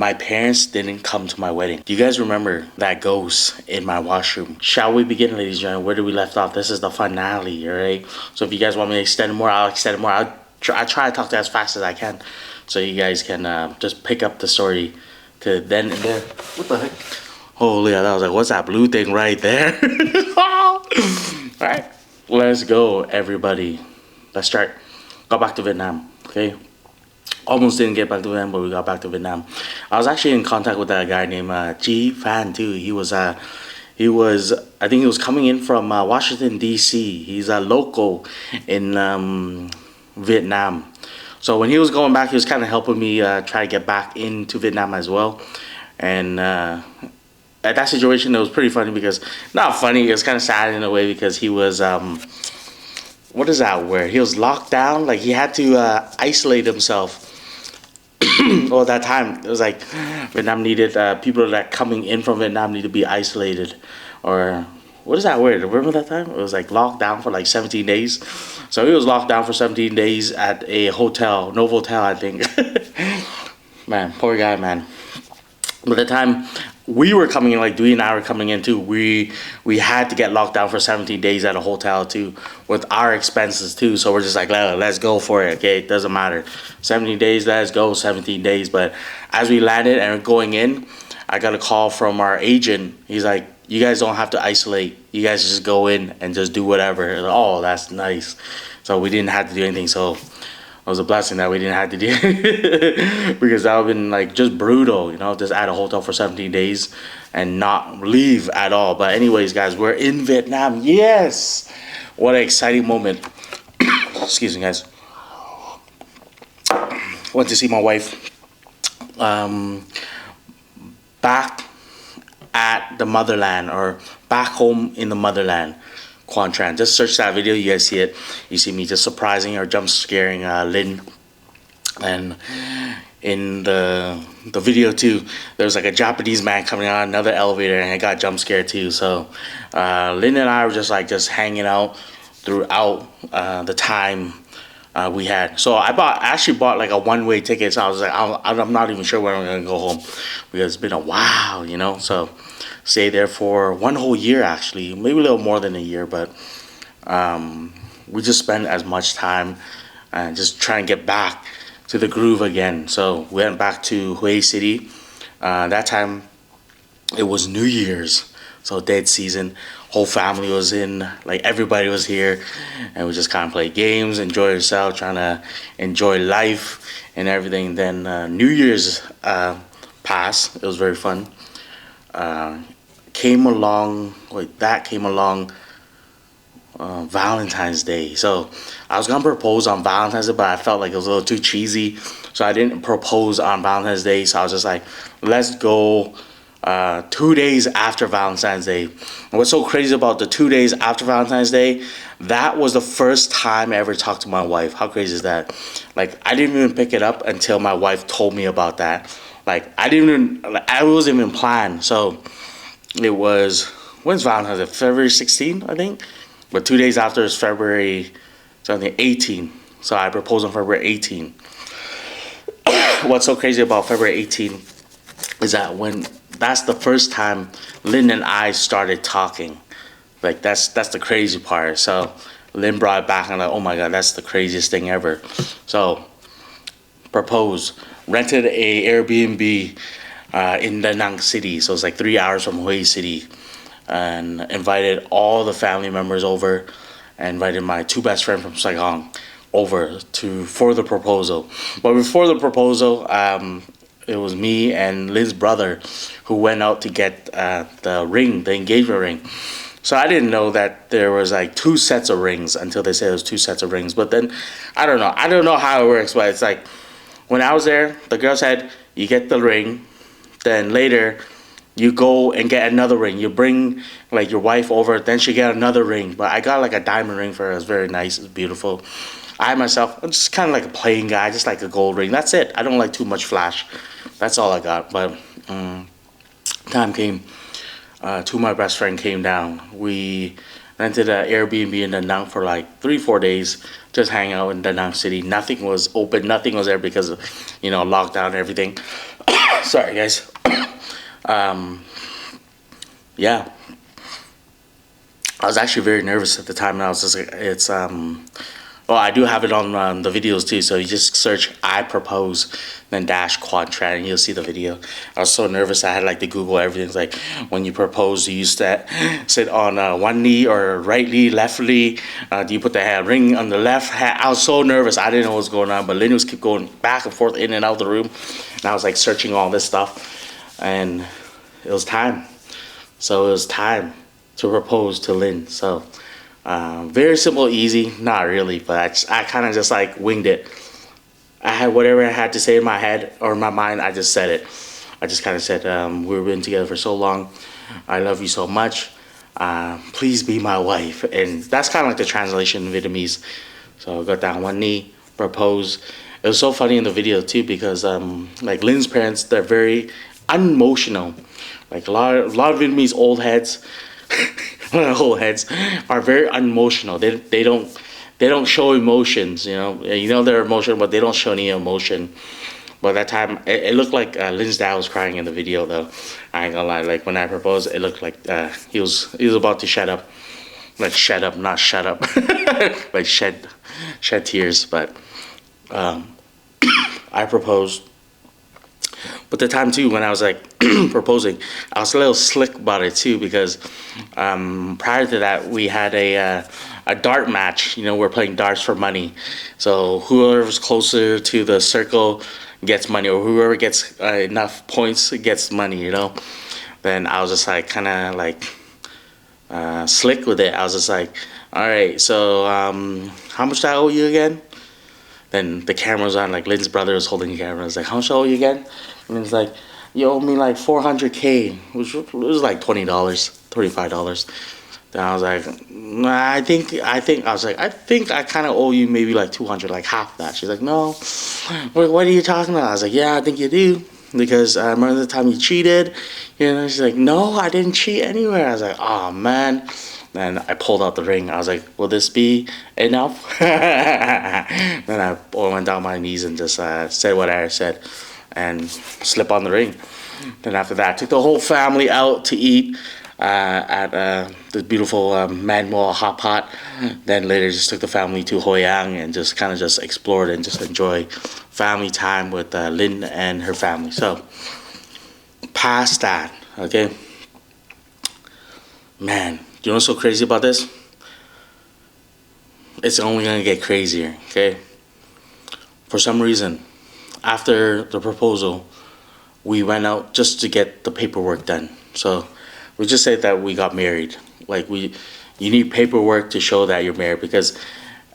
My parents didn't come to my wedding. Do you guys remember that ghost in my washroom? Shall we begin, ladies and gentlemen? Where did we left off? This is the finale, alright? So if you guys want me to extend it more, I'll extend it more. I try to talk as fast as I can so you guys can just pick up the story to then and there. What the heck? Holy, I was like, what's that blue thing right there? Alright, let's go, everybody. Let's start. Got back to Vietnam, okay? Almost didn't get back to Vietnam, but we got back to Vietnam. I was actually in contact with that guy named G Fan too. He was I think he was coming in from Washington D.C. He's a local in Vietnam. So when he was going back, he was kind of helping me try to get back into Vietnam as well. And at that situation, it was pretty funny because, not funny, it was kind of sad in a way because he was, what is that word? He was locked down, like he had to isolate himself. Well, at that time, it was like Vietnam needed, people that coming in from Vietnam need to be isolated. Or, what is that word? Remember that time? It was like locked down for like 17 days. So he was locked down for 17 days at a hotel, Novotel, I think. Man, poor guy, man. By the time we were coming in, like Dewey and I were coming in too, we had to get locked down for 17 days at a hotel too, with our expenses too. So we're just like, let's go for it, okay? It doesn't matter. 17 days, let's go, 17 days. But as we landed and going in, I got a call from our agent. He's like, you guys don't have to isolate. You guys just go in and just do whatever. Like, oh, that's nice. So we didn't have to do anything. So it was a blessing that we didn't have to do it because that would have been like just brutal, you know, just at a hotel for 17 days and not leave at all. But anyways, guys, we're in Vietnam. Yes. What an exciting moment. Excuse me, guys. Went to see my wife back at the motherland, or back home in the motherland. Quang Tran. Just search that video, you guys see it. You see me just surprising or jump scaring Lynn. And in the video too, there was like a Japanese man coming on another elevator, and I got jump scared too. So Lynn and I were just hanging out throughout the time we had. So I actually bought like a one-way ticket. So I was like, I'm not even sure when I'm gonna go home because it's been a while, you know. So stay there for one whole year, actually, maybe a little more than a year, but we just spent as much time just trying to get back to the groove again. So we went back to Hue City. That time it was New Year's, so dead season. Whole family was in, like everybody was here, and we just kind of played games, enjoy yourself, trying to enjoy life and everything. Then New Year's passed. It was very fun. Came along Valentine's Day. So I was gonna propose on Valentine's Day, but I felt like it was a little too cheesy, so I didn't propose on Valentine's Day. So I was just like, let's go 2 days after Valentine's Day. And what's so crazy about the 2 days after Valentine's Day, that was the first time I ever talked to my wife. How crazy is that? Like, I didn't even pick it up until my wife told me about that. Like, I wasn't even planned. So it was, when's Valentine's Day? February 16th, I think. But 2 days after is February something 18. So I proposed on February 18. What's so crazy about February 18 is that that's the first time Lynn and I started talking. Like, that's the crazy part. So Lynn brought it back and I'm like, oh my God, that's the craziest thing ever. So proposed, rented a Airbnb in Da Nang City. So it's like 3 hours from Hue City. And invited all the family members over. And invited my two best friends from Saigon over for the proposal. But before the proposal, it was me and Lynn's brother who went out to get the ring, the engagement ring. So I didn't know that there was like 2 sets of rings until they said it was 2 sets of rings. But then, I don't know how it works, but it's like, when I was there, the girl said, you get the ring, then later, you go and get another ring. You bring like your wife over, then she get another ring. But I got like a diamond ring for her. It's very nice. It's beautiful. I'm just kind of like a plain guy, just like a gold ring. That's it. I don't like too much flash. That's all I got. But time came. 2 of my best friends came down. We rented an Airbnb in Da Nang for like 3-4 days. Just hang out in Da Nang City. Nothing was open. Nothing was there because of, lockdown and everything. Sorry, guys. Yeah, I was actually very nervous at the time, and I was just like, it's well, I do have it on the videos too. So you just search "I propose," then dash Quang Tran, and you'll see the video. I was so nervous, I had like to Google everything. It's like, when you propose, do you sit on one knee or right knee, left knee? Do you put the ring on the left hand? I was so nervous, I didn't know what was going on. But Lynn was keep going back and forth, in and out of the room, and I was like searching all this stuff, and it was time. So it was time to propose to Lynn. So. Very simple, easy, not really, but I kind of just like winged it. I had whatever I had to say in my head or in my mind, I just said it. I just kind of said, we've been together for so long. I love you so much. Please be my wife. And that's kind of like the translation in Vietnamese. So I got down one knee, proposed. It was so funny in the video too, because like Lynn's parents, they're very unemotional. Like a lot of Vietnamese old heads. Old heads are very unemotional. They don't show emotions. They're emotional, but they don't show any emotion. But that time, it looked like Lynn's dad was crying in the video, though. I ain't gonna lie. Like when I proposed, it looked like he was about to shut up, like shut up, not shut up, like shed tears. But I proposed. But the time too, when I was like proposing, I was a little slick about it too, because prior to that we had a dart match. We're playing darts for money. So whoever's closer to the circle gets money, or whoever gets enough points gets money. Then I was just like kind of like slick with it. I was just like, all right, so how much do I owe you again? Then the camera was on, like Lynn's brother was holding the camera. I was like, how much I owe you again? And it's like, you owe me like $400K, which was like $20, $35. Then I was like, nah, I think I kind of owe you maybe like 200, like half that. She's like, no, what are you talking about? I was like, yeah, I think you do, because I remember the time you cheated. She's like, no, I didn't cheat anywhere. I was like, oh man. Then I pulled out the ring. I was like, will this be enough? Then I went down my knees and just said what I said and slip on the ring. Then after that, I took the whole family out to eat at the beautiful Manuel hot pot. Then later just took the family to Hoi An and just kind of just explored and just enjoy family time with Lynn and her family. So past that, okay? Man, you know what's so crazy about this? It's only gonna get crazier, okay? For some reason, after the proposal, we went out just to get the paperwork done. So we just said that we got married. Like you need paperwork to show that you're married, because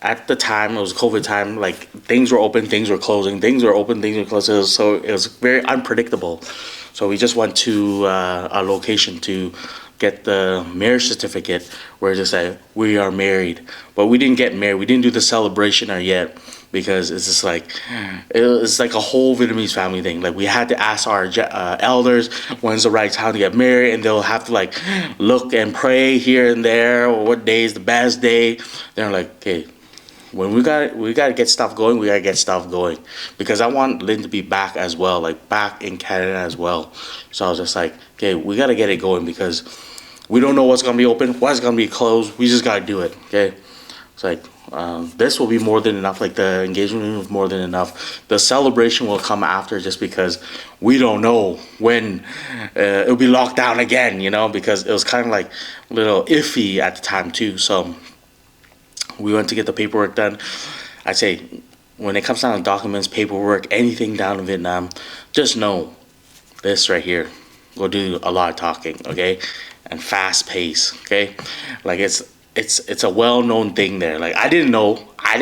at the time, it was COVID time, like things were open, things were closing, things were open, things were closing. So it was very unpredictable. So we just went to a location to get the marriage certificate, where it just said we are married. But we didn't get married. We didn't do the celebration yet, because it's just like it's like a whole Vietnamese family thing. Like we had to ask our elders when's the right time to get married, and they'll have to like look and pray here and there, or what day is the best day. They're like, okay, when we gotta get stuff going, we gotta get stuff going, because I want Lynn to be back as well, like back in Canada as well. So I was just like, okay, we gotta get it going, because we don't know what's gonna be open, what's gonna be closed. We just gotta do it, okay? It's like this will be more than enough. Like the engagement ring was more than enough. The celebration will come after, just because we don't know when it'll be locked down again, because it was kind of like a little iffy at the time too. So we went to get the paperwork done. I say, when it comes down to documents, paperwork, anything down in Vietnam, just know this right here will do a lot of talking, okay? And fast pace, okay? Like it's a well-known thing there. Like I didn't know. I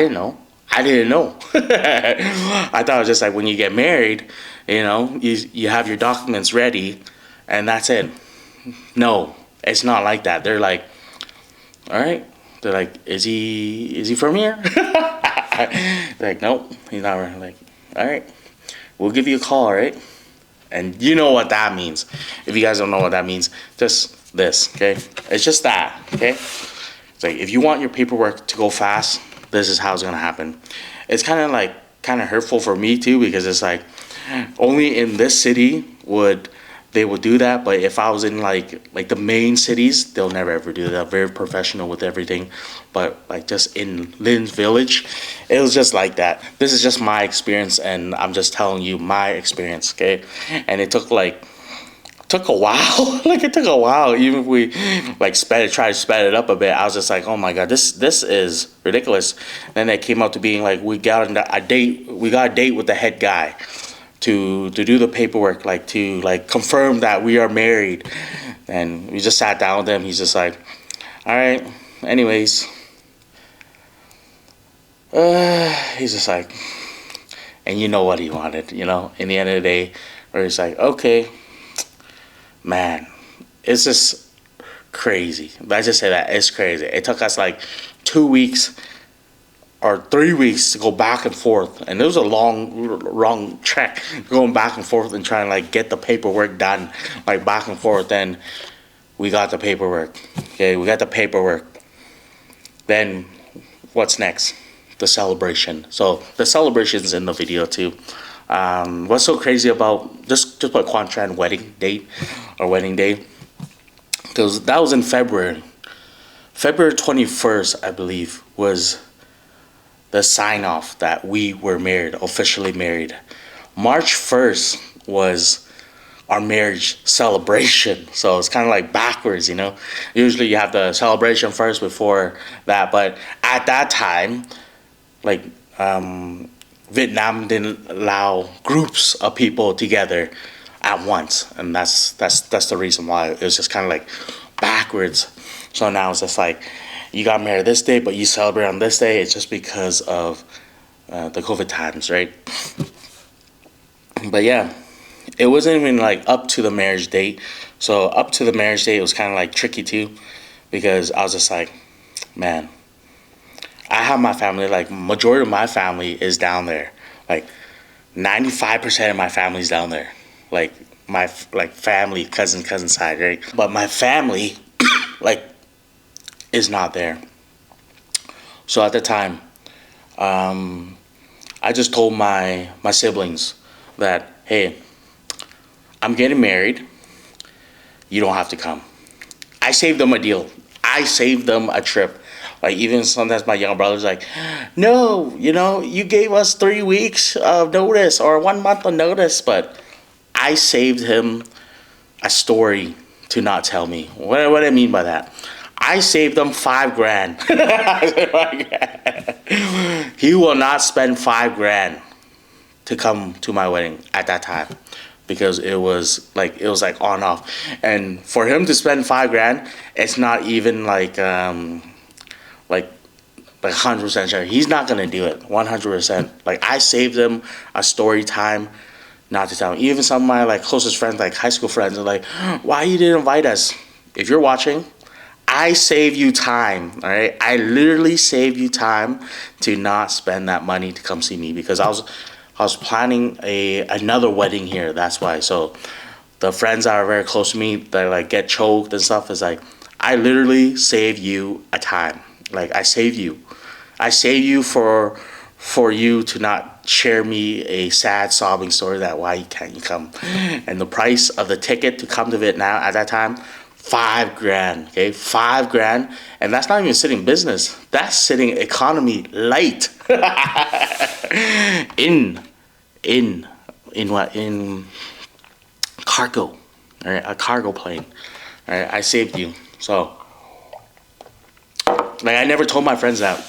thought it was just like when you get married, you have your documents ready and that's it. No, it's not like that. They're like, all right. They're like, is he from here? They're like, nope, he's not. Like, all right, we'll give you a call, all right? And you know what that means. If you guys don't know what that means, just this, okay? It's just that, okay? It's like, if you want your paperwork to go fast, this is how it's gonna happen. It's kind of hurtful for me too, because it's like, only in this city would they would do that, but if I was in like the main cities, they'll never ever do that. They're very professional with everything. But like just in Lynn's village, it was just like that. This is just my experience, and I'm just telling you my experience, okay? And it took a while. Like it took a while. Even if we like try to sped it up a bit, I was just like, oh my god, this is ridiculous. Then it came out to being like we got a date. We got a date with the head guy to do the paperwork, like to like confirm that we are married. And we just sat down with him. He's just like, all right. Anyways, he's just like, and you know what he wanted, you know. In the end of the day, where he's like, okay. Man, it's just crazy. Let's just say that it's crazy. It took us like 2 weeks or 3 weeks to go back and forth, and it was a long trek going back and forth and trying to like get the paperwork done, like back and forth. Then we got the paperwork. Okay, we got the paperwork. Then what's next? The celebration. So the celebration's in the video too. What's so crazy about just put Quang Tran wedding date or wedding day? Because that was in February. February 21st, I believe, was the sign off that we were married, officially married. March 1st was our marriage celebration. So it's kind of like backwards, you know. Usually you have the celebration first before that, but at that time, like Vietnam didn't allow groups of people together at once, and that's the reason why it was just kind of like backwards. So now it's just like you got married this day, but you celebrate on this day. It's just because of the COVID times, right? But yeah, it wasn't even like up to the marriage date. So up to the marriage date, it was kind of like tricky too, because I was just like, man, I have my family, like majority of my family is down there. Like 95% of my family's down there. Like my like family, cousin side, right? But my family like is not there. So at the time, I just told my siblings that, hey, I'm getting married. You don't have to come. I saved them a deal. I saved them a trip. Like even sometimes my young brother's like, no, you know, you gave us 3 weeks of notice or 1 month of notice, but I saved him a story to not tell me. What do I mean by that? I saved them $5,000. He will not spend $5,000 to come to my wedding at that time, because it was like on off. And for him to spend $5,000, it's not even like 100% sure. He's not gonna do it 100%. Like I saved him a story time not to tell him. Even some of my like closest friends, like high school friends, are like, why you didn't invite us? If you're watching, I save you time, all right? I literally save you time to not spend that money to come see me, because I was planning another wedding here. That's why. So the friends that are very close to me that like get choked and stuff is like, I literally save you a time. Like I save you for you to not share me a sad sobbing story that why can't you come. And the price of the ticket to come to Vietnam at that time, $5,000. Okay, $5,000, and that's not even sitting business. That's sitting economy light. in what? In cargo. All right, a cargo plane. All right, I saved you. So like I never told my friends that.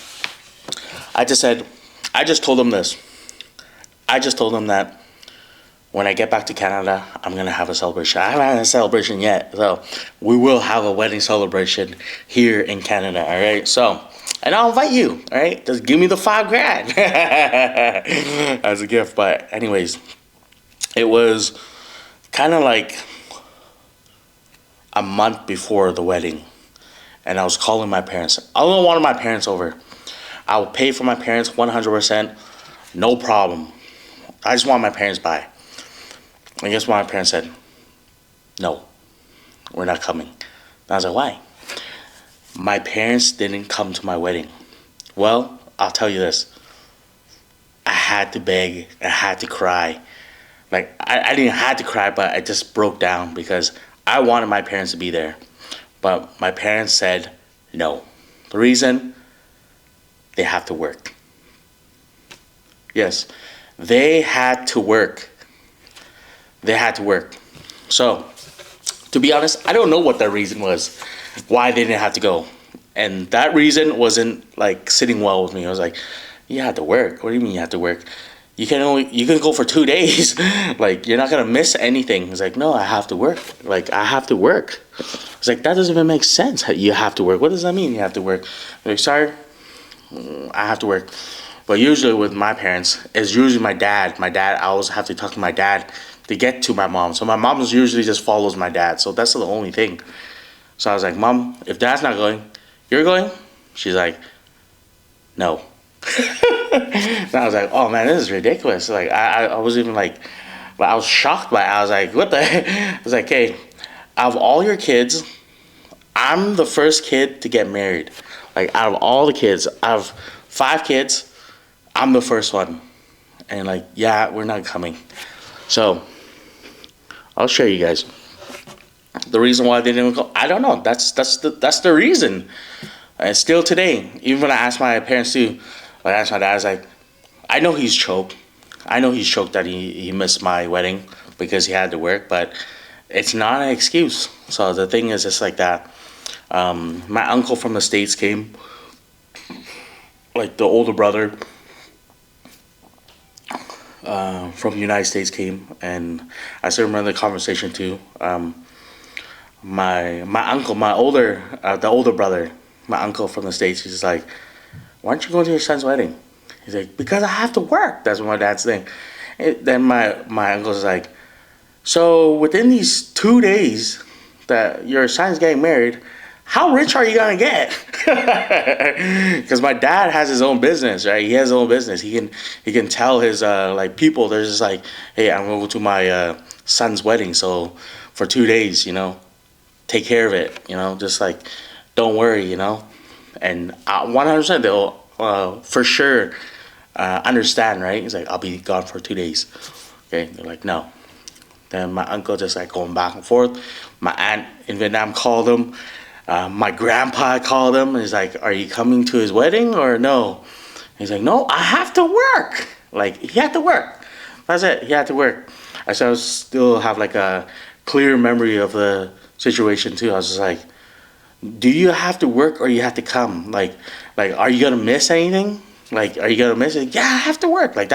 I just told them this. I just told them that when I get back to Canada, I'm gonna have a celebration. I haven't had a celebration yet, so we will have a wedding celebration here in Canada. All right, so and I'll invite you. All right, just give me the $5,000 as a gift. But anyways, it was kind of like a month before the wedding, and I was calling my parents. I don't want my parents over. I will pay for my parents 100%, no problem. I just want my parents by. And guess what my parents said? No, we're not coming. And I was like, why? My parents didn't come to my wedding. Well, I'll tell you this. I had to beg, I had to cry. Like I didn't have to cry, but I just broke down because I wanted my parents to be there. But my parents said no. The reason, they have to work. Yes, they had to work. They had to work. So, to be honest, I don't know what that reason was, why they didn't have to go. And that reason wasn't like sitting well with me. I was like, you have to work. What do you mean you have to work? You can go for 2 days. Like you're not gonna miss anything. He's like, no, I have to work. Like I have to work. It's like that doesn't even make sense. You have to work. What does that mean? You have to work. I'm like, sorry, I have to work. But usually with my parents, it's usually my dad. My dad, I always have to talk to my dad to get to my mom. So my mom usually just follows my dad. So that's the only thing. So I was like, Mom, if Dad's not going, you're going? She's like, no. And I was like, oh man, this is ridiculous. Like I was even like, I was shocked by it. I was like, what the heck? I was like, hey, out of all your kids, I'm the first kid to get married. Like out of all the kids, out of 5 kids, I'm the first one. And like, yeah, we're not coming. So I'll show you guys. The reason why they didn't go, I don't know. That's the reason. And still today, even when I asked my parents too, I asked my dad, I was like, I know he's choked. I know he's choked that he missed my wedding because he had to work, but it's not an excuse. So the thing is, it's like that. My uncle from the States came, like the older brother from the United States came, and I still remember the conversation too. My uncle, the older brother, my uncle from the States, he's like, why aren't you going to your son's wedding? He's like, because I have to work. That's what my dad's saying. Then my uncle's like, so within these 2 days that your son's getting married, how rich are you gonna get? Because my dad has his own business, right? He has his own business. He can tell his like people. They're just like, hey, I'm gonna go to my son's wedding. So for 2 days, take care of it. Just like don't worry, And 100% they'll for sure understand, right? He's like, I'll be gone for 2 days. Okay, they're like, no. Then my uncle just like going back and forth. My aunt in Vietnam called him. My grandpa called him. He's like, are you coming to his wedding or no? He's like, no, I have to work. Like, he had to work. That's it. He had to work. I still have like a clear memory of the situation too. I was just like, do you have to work or you have to come? Like, are you gonna miss anything? Like, are you gonna miss it? Yeah, I have to work. Like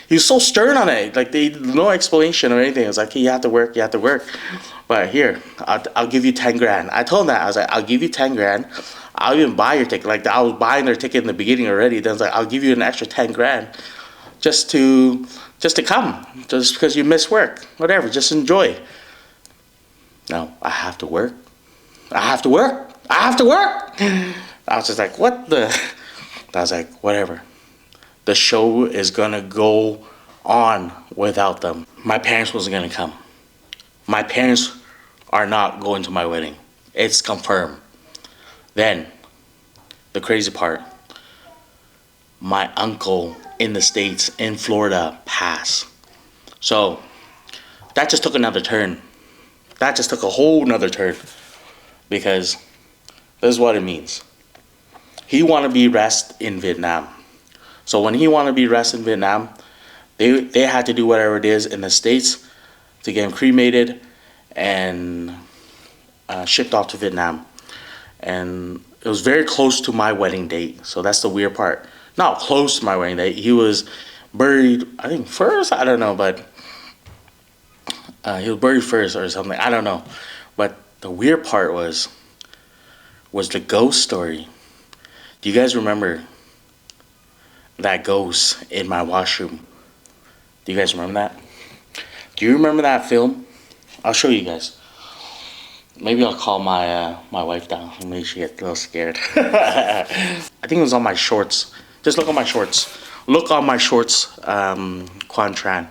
he was so stern on it. Like no explanation or anything. It was like, hey, you have to work, you have to work. But here, I'll give you 10 grand. I told him that. I was like, I'll give you 10 grand. I'll even buy your ticket. Like I was buying their ticket in the beginning already. Then I was like, I'll give you an extra 10 grand just to come. Just because you miss work. Whatever, just enjoy. No, I have to work. I have to work. I have to work. I was just like, what the? I was like, whatever. The show is gonna go on without them. My parents wasn't gonna come. My parents are not going to my wedding. It's confirmed. Then, the crazy part, my uncle in the States, in Florida, passed. So, that just took another turn. That just took a whole nother turn. Because this is what it means. He wanted to be rest in Vietnam. So when he wanted to be rest in Vietnam, they had to do whatever it is in the States to get him cremated and shipped off to Vietnam. And it was very close to my wedding date. So that's the weird part. Not close to my wedding date. He was buried, I think first, I don't know, but he was buried first or something. I don't know. But the weird part was the ghost story. Do you guys remember that ghost in my washroom? Do you guys remember that? Do you remember that film? I'll show you guys. Maybe I'll call my my wife down. Maybe she gets a little scared. I think it was on my shorts. Just look on my shorts. Look on my shorts, Quang Tran.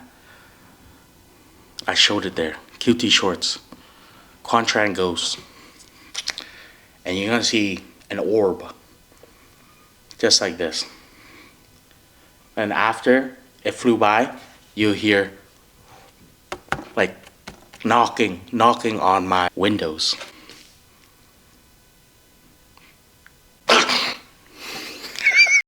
I showed it there. QT shorts. Quang Tran ghost. And you're gonna see an orb. Just like this. And after it flew by, you hear like knocking on my windows.